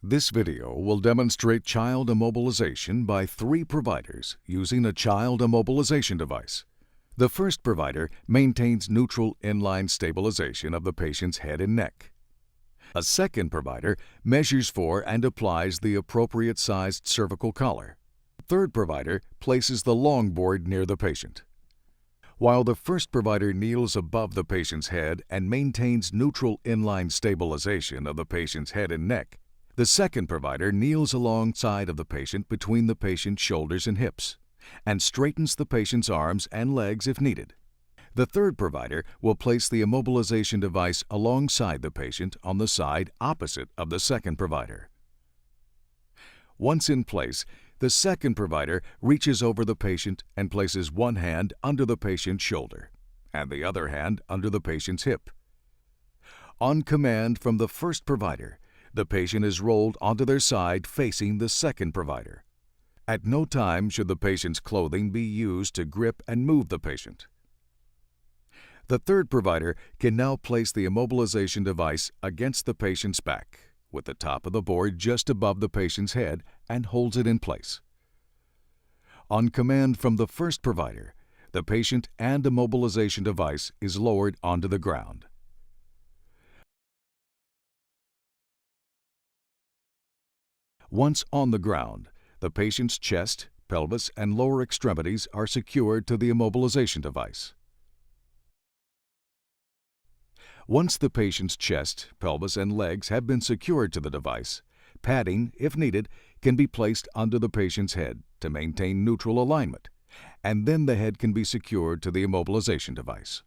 This video will demonstrate child immobilization by 3 providers using a child immobilization device. The first provider maintains neutral inline stabilization of the patient's head and neck. A second provider measures for and applies the appropriate sized cervical collar. The third provider places the long board near the patient. While the first provider kneels above the patient's head and maintains neutral inline stabilization of the patient's head and neck, the second provider kneels alongside of the patient between the patient's shoulders and hips and straightens the patient's arms and legs if needed. The third provider will place the immobilization device alongside the patient on the side opposite of the second provider. Once in place, the second provider reaches over the patient and places one hand under the patient's shoulder and the other hand under the patient's hip. On command from the first provider, the patient is rolled onto their side facing the second provider. At no time should the patient's clothing be used to grip and move the patient. The third provider can now place the immobilization device against the patient's back, with the top of the board just above the patient's head, and holds it in place. On command from the first provider, the patient and immobilization device is lowered onto the ground. Once on the ground, the patient's chest, pelvis, and lower extremities are secured to the immobilization device. Once the patient's chest, pelvis, and legs have been secured to the device, padding, if needed, can be placed under the patient's head to maintain neutral alignment, and then the head can be secured to the immobilization device.